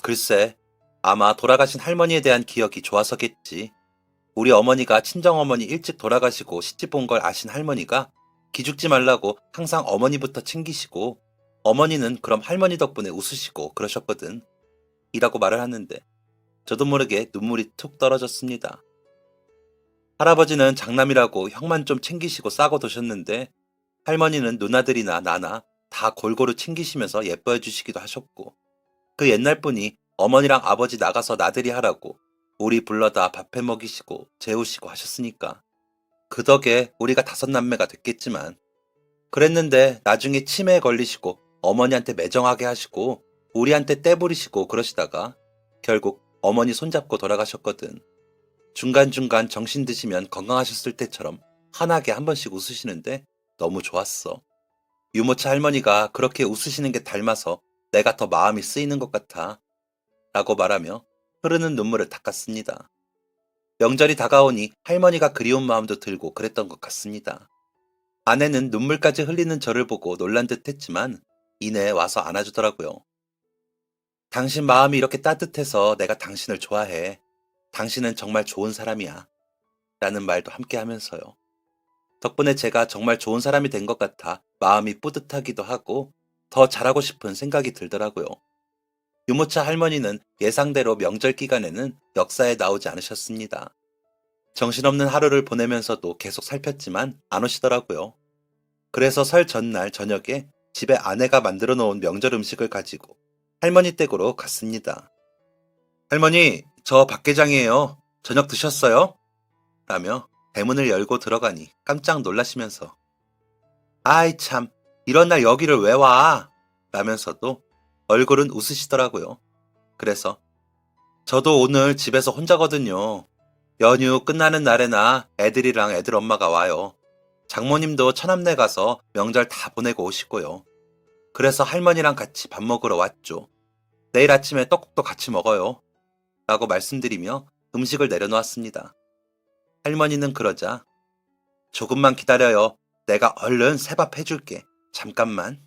글쎄, 아마 돌아가신 할머니에 대한 기억이 좋아서겠지. 우리 어머니가 친정어머니 일찍 돌아가시고 시집 온 걸 아신 할머니가 기죽지 말라고 항상 어머니부터 챙기시고 어머니는 그럼 할머니 덕분에 웃으시고 그러셨거든. 이라고 말을 하는데 저도 모르게 눈물이 툭 떨어졌습니다. 할아버지는 장남이라고 형만 좀 챙기시고 싸고 도셨는데 할머니는 누나들이나 나나 다 골고루 챙기시면서 예뻐해 주시기도 하셨고 그 옛날 분이 어머니랑 아버지 나가서 나들이 하라고 우리 불러다 밥해 먹이시고 재우시고 하셨으니까 그 덕에 우리가 5남매가 됐겠지만 그랬는데 나중에 치매에 걸리시고 어머니한테 매정하게 하시고 우리한테 떼부리시고 그러시다가 결국 어머니 손잡고 돌아가셨거든. 중간중간 정신 드시면 건강하셨을 때처럼 환하게 한 번씩 웃으시는데 너무 좋았어. 유모차 할머니가 그렇게 웃으시는 게 닮아서 내가 더 마음이 쓰이는 것 같아. 라고 말하며 흐르는 눈물을 닦았습니다. 명절이 다가오니 할머니가 그리운 마음도 들고 그랬던 것 같습니다. 아내는 눈물까지 흘리는 저를 보고 놀란 듯 했지만 이내 와서 안아주더라고요. 당신 마음이 이렇게 따뜻해서 내가 당신을 좋아해. 당신은 정말 좋은 사람이야. 라는 말도 함께 하면서요. 덕분에 제가 정말 좋은 사람이 된 것 같아 마음이 뿌듯하기도 하고 더 잘하고 싶은 생각이 들더라고요. 유모차 할머니는 예상대로 명절 기간에는 역사에 나오지 않으셨습니다. 정신없는 하루를 보내면서도 계속 살폈지만 안 오시더라고요. 그래서 설 전날 저녁에 집에 아내가 만들어 놓은 명절 음식을 가지고 할머니 댁으로 갔습니다. 할머니, 저 박계장이에요. 저녁 드셨어요? 라며 대문을 열고 들어가니 깜짝 놀라시면서 아이 참, 이런 날 여기를 왜 와? 라면서도 얼굴은 웃으시더라고요. 그래서 저도 오늘 집에서 혼자거든요. 연휴 끝나는 날에나 애들이랑 애들 엄마가 와요. 장모님도 처남네 가서 명절 다 보내고 오시고요. 그래서 할머니랑 같이 밥 먹으러 왔죠. 내일 아침에 떡국도 같이 먹어요. 라고 말씀드리며 음식을 내려놓았습니다. 할머니는 그러자 조금만 기다려요. 내가 얼른 새밥 해줄게. 잠깐만.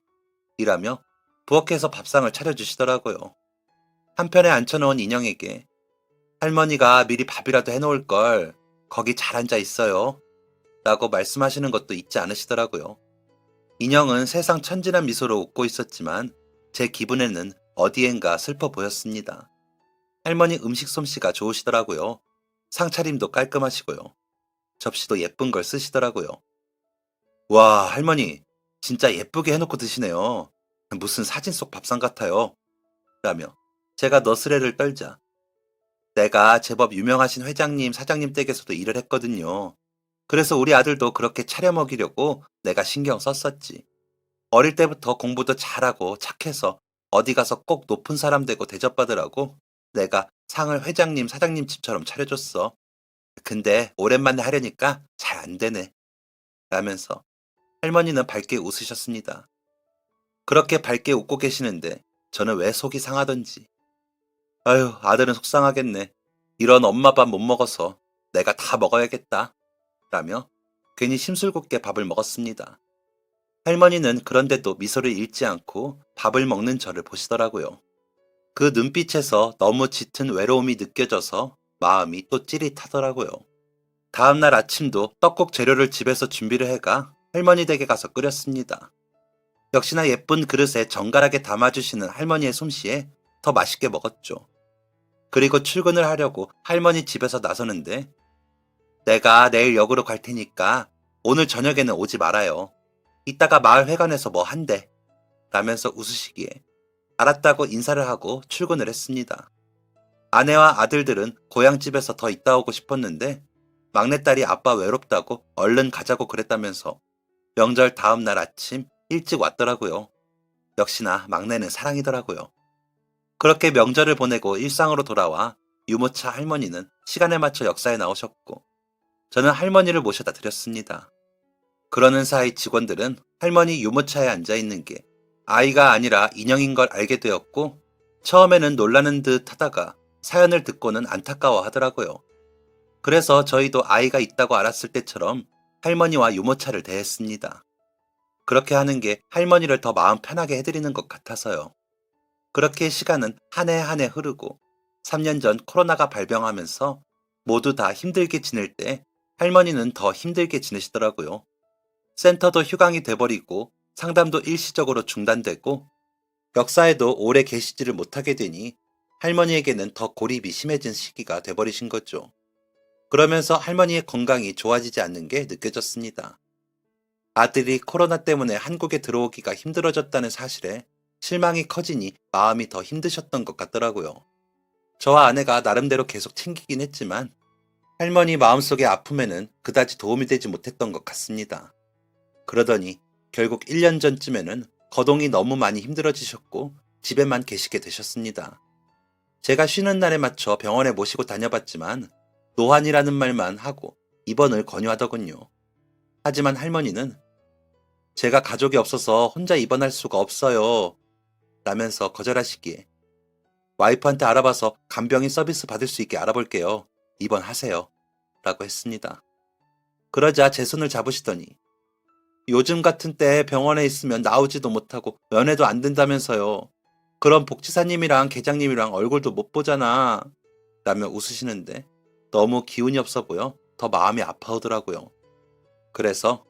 이라며 부엌에서 밥상을 차려주시더라고요. 한편에 앉혀놓은 인형에게 할머니가 미리 밥이라도 해놓을 걸 거기 잘 앉아 있어요. 라고 말씀하시는 것도 잊지 않으시더라고요. 인형은 세상 천진한 미소로 웃고 있었지만 제 기분에는 어디엔가 슬퍼 보였습니다. 할머니 음식 솜씨가 좋으시더라고요. 상차림도 깔끔하시고요. 접시도 예쁜 걸 쓰시더라고요. 와, 할머니, 진짜 예쁘게 해놓고 드시네요. 무슨 사진 속 밥상 같아요. 라며 제가 너스레를 떨자 내가 제법 유명하신 회장님, 사장님 댁에서도 일을 했거든요. 그래서 우리 아들도 그렇게 차려 먹이려고 내가 신경 썼었지. 어릴 때부터 공부도 잘하고 착해서 어디 가서 꼭 높은 사람 되고 대접받으라고 내가 상을 회장님, 사장님 집처럼 차려줬어. 근데 오랜만에 하려니까 잘 안 되네. 라면서 할머니는 밝게 웃으셨습니다. 그렇게 밝게 웃고 계시는데 저는 왜 속이 상하던지. 아유, 아들은 속상하겠네. 이런 엄마 밥 못 먹어서 내가 다 먹어야겠다. 라며 괜히 심술궂게 밥을 먹었습니다. 할머니는 그런데도 미소를 잃지 않고 밥을 먹는 저를 보시더라고요. 그 눈빛에서 너무 짙은 외로움이 느껴져서 마음이 또 찌릿하더라고요. 다음날 아침도 떡국 재료를 집에서 준비를 해가 할머니 댁에 가서 끓였습니다. 역시나 예쁜 그릇에 정갈하게 담아주시는 할머니의 솜씨에 더 맛있게 먹었죠. 그리고 출근을 하려고 할머니 집에서 나서는데 내가 내일 역으로 갈 테니까 오늘 저녁에는 오지 말아요. 이따가 마을 회관에서 뭐 한대. 라면서 웃으시기에 알았다고 인사를 하고 출근을 했습니다. 아내와 아들들은 고향집에서 더 있다 오고 싶었는데 막내딸이 아빠 외롭다고 얼른 가자고 그랬다면서 명절 다음 날 아침 일찍 왔더라고요. 역시나 막내는 사랑이더라고요. 그렇게 명절을 보내고 일상으로 돌아와 유모차 할머니는 시간에 맞춰 역사에 나오셨고 저는 할머니를 모셔다 드렸습니다. 그러는 사이 직원들은 할머니 유모차에 앉아 있는 게 아이가 아니라 인형인 걸 알게 되었고 처음에는 놀라는 듯 하다가 사연을 듣고는 안타까워 하더라고요. 그래서 저희도 아이가 있다고 알았을 때처럼 할머니와 유모차를 대했습니다. 그렇게 하는 게 할머니를 더 마음 편하게 해드리는 것 같아서요. 그렇게 시간은 한 해 한 해 흐르고 3년 전 코로나가 발병하면서 모두 다 힘들게 지낼 때 할머니는 더 힘들게 지내시더라고요. 센터도 휴강이 돼버리고 상담도 일시적으로 중단되고 역사에도 오래 계시지를 못하게 되니 할머니에게는 더 고립이 심해진 시기가 돼버리신 거죠. 그러면서 할머니의 건강이 좋아지지 않는 게 느껴졌습니다. 아들이 코로나 때문에 한국에 들어오기가 힘들어졌다는 사실에 실망이 커지니 마음이 더 힘드셨던 것 같더라고요. 저와 아내가 나름대로 계속 챙기긴 했지만 할머니 마음속의 아픔에는 그다지 도움이 되지 못했던 것 같습니다. 그러더니 결국 1년 전쯤에는 거동이 너무 많이 힘들어지셨고 집에만 계시게 되셨습니다. 제가 쉬는 날에 맞춰 병원에 모시고 다녀봤지만 노환이라는 말만 하고 입원을 권유하더군요. 하지만 할머니는 제가 가족이 없어서 혼자 입원할 수가 없어요. 라면서 거절하시기에 와이프한테 알아봐서 간병인 서비스 받을 수 있게 알아볼게요. 입원하세요. 라고 했습니다. 그러자 제 손을 잡으시더니 요즘 같은 때에 병원에 있으면 나오지도 못하고 면회도 안 된다면서요. 그럼 복지사님이랑 계장님이랑 얼굴도 못 보잖아. 라며 웃으시는데 너무 기운이 없어 보여 더 마음이 아파오더라고요. 그래서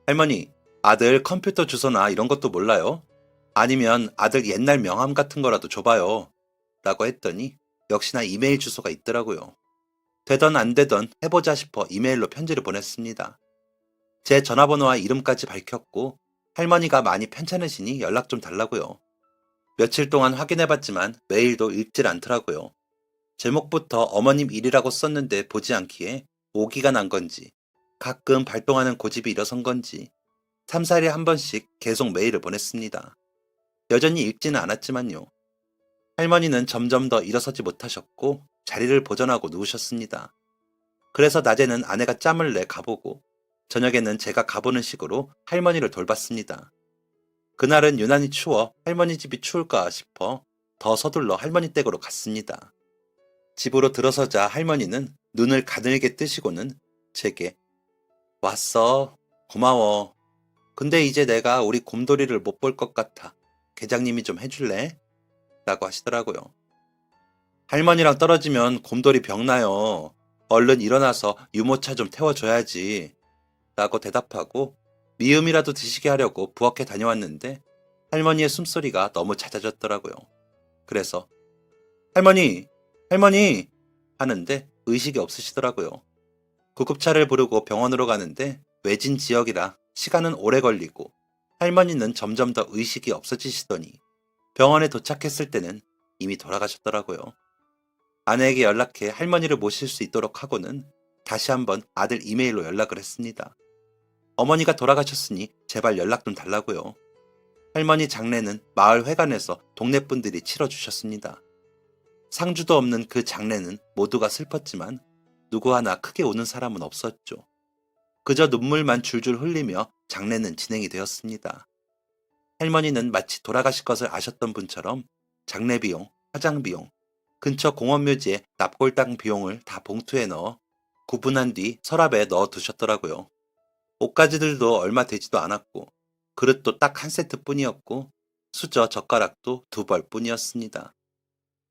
할머니, 아들 컴퓨터 주소나 이런 것도 몰라요? 아니면 아들 옛날 명함 같은 거라도 줘봐요. 라고 했더니 역시나 이메일 주소가 있더라고요. 되던 안 되던 해보자 싶어 이메일로 편지를 보냈습니다. 제 전화번호와 이름까지 밝혔고 할머니가 많이 편찮으시니 연락 좀 달라고요. 며칠 동안 확인해봤지만 메일도 읽질 않더라고요. 제목부터 어머님 일이라고 썼는데 보지 않기에 오기가 난 건지 가끔 발동하는 고집이 일어선 건지 3, 4일에 한 번씩 계속 메일을 보냈습니다. 여전히 읽지는 않았지만요. 할머니는 점점 더 일어서지 못하셨고 자리를 보전하고 누우셨습니다. 그래서 낮에는 아내가 짬을 내 가보고 저녁에는 제가 가보는 식으로 할머니를 돌봤습니다. 그날은 유난히 추워 할머니 집이 추울까 싶어 더 서둘러 할머니 댁으로 갔습니다. 집으로 들어서자 할머니는 눈을 가늘게 뜨시고는 제게 왔어. 고마워. 근데 이제 내가 우리 곰돌이를 못 볼 것 같아. 계장님이 좀 해줄래? 라고 하시더라고요. 할머니랑 떨어지면 곰돌이 병나요. 얼른 일어나서 유모차 좀 태워줘야지. 라고 대답하고 미음이라도 드시게 하려고 부엌에 다녀왔는데 할머니의 숨소리가 너무 잦아졌더라고요. 그래서 할머니, 할머니 하는데 의식이 없으시더라고요. 구급차를 부르고 병원으로 가는데 외진 지역이라 시간은 오래 걸리고 할머니는 점점 더 의식이 없어지시더니 병원에 도착했을 때는 이미 돌아가셨더라고요. 아내에게 연락해 할머니를 모실 수 있도록 하고는 다시 한번 아들 이메일로 연락을 했습니다. 어머니가 돌아가셨으니 제발 연락 좀 달라고요. 할머니 장례는 마을 회관에서 동네 분들이 치러주셨습니다. 상주도 없는 그 장례는 모두가 슬펐지만 누구 하나 크게 우는 사람은 없었죠. 그저 눈물만 줄줄 흘리며 장례는 진행이 되었습니다. 할머니는 마치 돌아가실 것을 아셨던 분처럼 장례 비용, 화장 비용, 근처 공원묘지에 납골당 비용을 다 봉투에 넣어 구분한 뒤 서랍에 넣어 두셨더라고요. 옷가지들도 얼마 되지도 않았고 그릇도 딱 한 세트뿐이었고 수저, 젓가락도 2벌뿐이었습니다.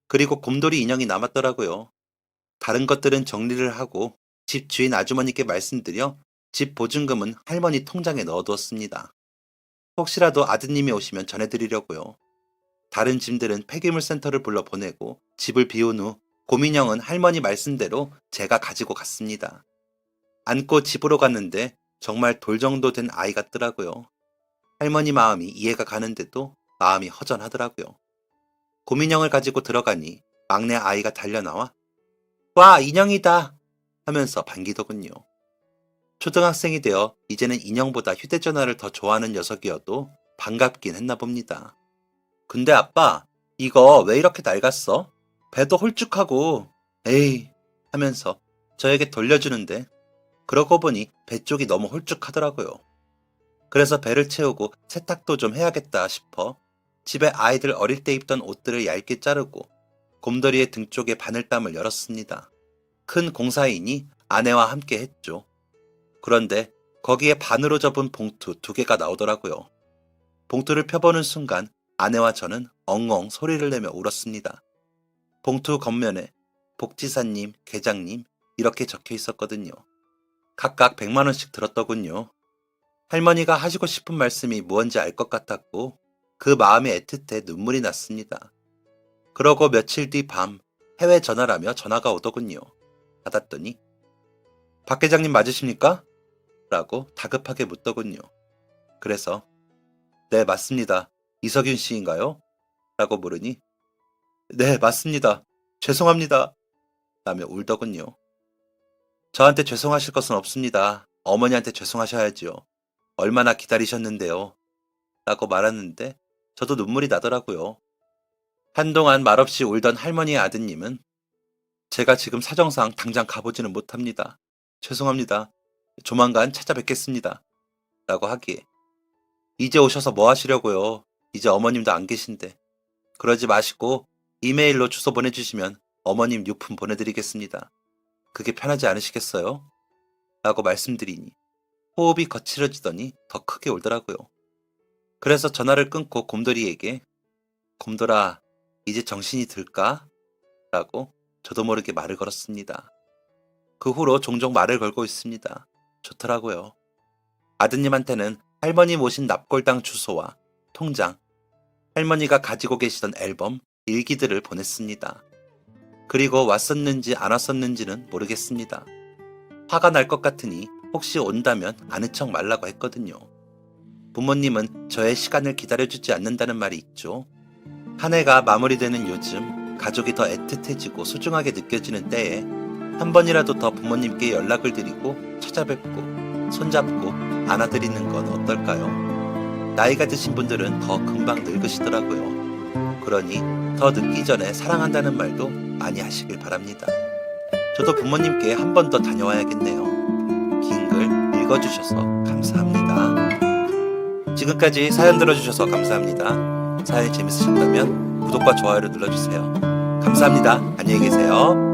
그리고 곰돌이 인형이 남았더라고요. 다른 것들은 정리를 하고 집 주인 아주머니께 말씀드려 집 보증금은 할머니 통장에 넣어두었습니다. 혹시라도 아드님이 오시면 전해드리려고요. 다른 짐들은 폐기물 센터를 불러 보내고 집을 비운 후 곰인형은 할머니 말씀대로 제가 가지고 갔습니다. 안고 집으로 갔는데 정말 돌 정도 된 아이 같더라고요. 할머니 마음이 이해가 가는데도 마음이 허전하더라고요. 곰인형을 가지고 들어가니 막내 아이가 달려나와 와, 인형이다 하면서 반기더군요. 초등학생이 되어 이제는 인형보다 휴대전화를 더 좋아하는 녀석이어도 반갑긴 했나 봅니다. 근데 아빠, 이거 왜 이렇게 낡았어? 배도 홀쭉하고, 에이 하면서 저에게 돌려주는데 그러고 보니 배 쪽이 너무 홀쭉하더라고요. 그래서 배를 채우고 세탁도 좀 해야겠다 싶어 집에 아이들 어릴 때 입던 옷들을 얇게 자르고 곰돌이의 등 쪽에 바늘담을 열었습니다. 큰 공사이니 아내와 함께 했죠. 그런데 거기에 반으로 접은 봉투 2개가 나오더라고요. 봉투를 펴보는 순간 아내와 저는 엉엉 소리를 내며 울었습니다. 봉투 겉면에 복지사님, 계장님 이렇게 적혀 있었거든요. 각각 100만 원씩 들었더군요. 할머니가 하시고 싶은 말씀이 무언지 알 것 같았고 그 마음이 애틋해 눈물이 났습니다. 그러고 며칠 뒤 밤 해외 전화라며 전화가 오더군요. 받았더니 박 계장님 맞으십니까? 라고 다급하게 묻더군요. 그래서 네 맞습니다. 이석윤 씨인가요? 라고 물으니 네 맞습니다. 죄송합니다. 라며 울더군요. 저한테 죄송하실 것은 없습니다. 어머니한테 죄송하셔야지요. 얼마나 기다리셨는데요. 라고 말하는데 저도 눈물이 나더라고요. 한동안 말없이 울던 할머니의 아드님은 제가 지금 사정상 당장 가보지는 못합니다. 죄송합니다. 조만간 찾아뵙겠습니다. 라고 하기에 이제 오셔서 뭐 하시려고요. 이제 어머님도 안 계신데. 그러지 마시고 이메일로 주소 보내주시면 어머님 유품 보내드리겠습니다. 그게 편하지 않으시겠어요? 라고 말씀드리니 호흡이 거칠어지더니 더 크게 울더라고요. 그래서 전화를 끊고 곰돌이에게 곰돌아, 이제 정신이 들까? 라고 저도 모르게 말을 걸었습니다. 그 후로 종종 말을 걸고 있습니다. 좋더라고요. 아드님한테는 할머니 모신 납골당 주소와 통장, 할머니가 가지고 계시던 앨범, 일기들을 보냈습니다. 그리고 왔었는지 안 왔었는지는 모르겠습니다. 화가 날 것 같으니 혹시 온다면 아는 척 말라고 했거든요. 부모님은 저의 시간을 기다려주지 않는다는 말이 있죠. 한 해가 마무리되는 요즘 가족이 더 애틋해지고 소중하게 느껴지는 때에 한 번이라도 더 부모님께 연락을 드리고 찾아뵙고 손잡고 안아드리는 건 어떨까요? 나이가 드신 분들은 더 금방 늙으시더라고요. 그러니 더 늦기 전에 사랑한다는 말도 많이 하시길 바랍니다. 저도 부모님께 한 번 더 다녀와야겠네요. 긴 글 읽어주셔서 감사합니다. 지금까지 사연 들어주셔서 감사합니다. 사연이 재밌으셨다면 구독과 좋아요를 눌러주세요. 감사합니다. 안녕히 계세요.